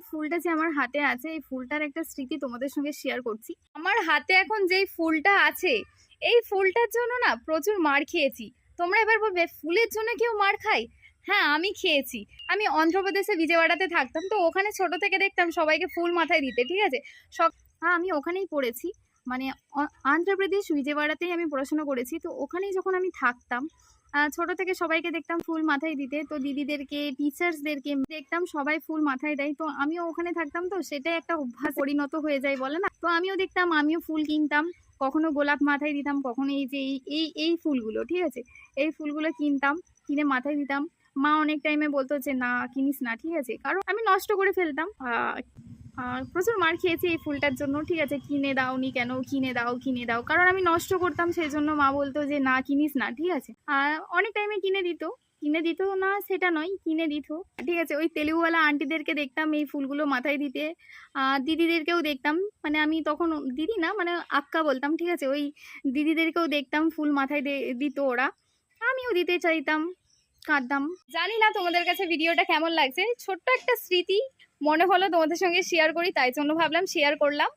এই ফুলটা যে আমার হাতে আছে, এই ফুলটার একটা স্মৃতি তোমাদের সঙ্গে শেয়ার করছি। আমার হাতে এখন যেই ফুলটা আছে, এই ফুলটার জন্য না প্রচুর মার খেয়েছি। তোমরা এবার বলবে ফুলের জন্য কেউ মার খায়? হ্যাঁ, আমি খেয়েছি। আমি অন্ধ্রপ্রদেশে বিজয়ওয়াড়াতে থাকতাম, তো ওখানে ছোট থেকে দেখতাম সবাইকে ফুল মাথায় দিতে, ঠিক আছে। সব হ্যাঁ, আমি ওখানেই পড়েছি, মানে অন্ধ্রপ্রদেশ বিজয়ওয়াড়াতেই আমি পড়াশোনা করেছি। তো ওখানেই যখন আমি থাকতাম, ছোট থেকে সবাইকে দেখতাম ফুল মাথায় দিতে। তো দিদিদেরকে, টিচার্সদেরকে দেখতাম সবাই ফুল মাথায় দেয়। তো আমিও ওখানে থাকতাম, তো সেটাই একটা অভ্যাস পরিণত হয়ে যায় বলে না। তো আমিও দেখতাম, আমিও ফুল কিনতাম, কখনো গোলাপ মাথায় দিতাম, কখনো এই যে এই ফুলগুলো, ঠিক আছে, এই ফুলগুলো কিনতাম, কিনে মাথায় দিতাম। মা অনেক টাইমে বলতো যে না কিনিস না, ঠিক আছে, কারণ আমি নষ্ট করে ফেলতাম। আর প্রচুর মার খেয়েছি এই ফুলটার জন্য, ঠিক আছে। কিনে দাওনি কেন, কিনে দাও কিনে দাও, কারণ আমি নষ্ট করতাম, সেই জন্য মা বলতো যে না কিনিস না, ঠিক আছে। আর অনেক টাইমে কিনে দিত না সেটা নয়, কিনে দিত, ঠিক আছে। ওই তেলেগুওয়ালা আন্টিদেরকে দেখতাম এই ফুলগুলো মাথায় দিতে। দিদিদেরকেও দেখতাম, মানে আমি তখন দিদি না, মানে আক্কা বলতাম, ঠিক আছে। ওই দিদিদেরকেও দেখতাম ফুল মাথায় দিত ওরা, আমিও দিতে চাইতাম, কাঁদতাম। জানি না তোমাদের কাছে ভিডিওটা কেমন লাগছে, ছোট্ট একটা স্মৃতি মনে হলো তোমাদের সঙ্গে শেয়ার করি, তাই জন্য ভাবলাম শেয়ার করলাম।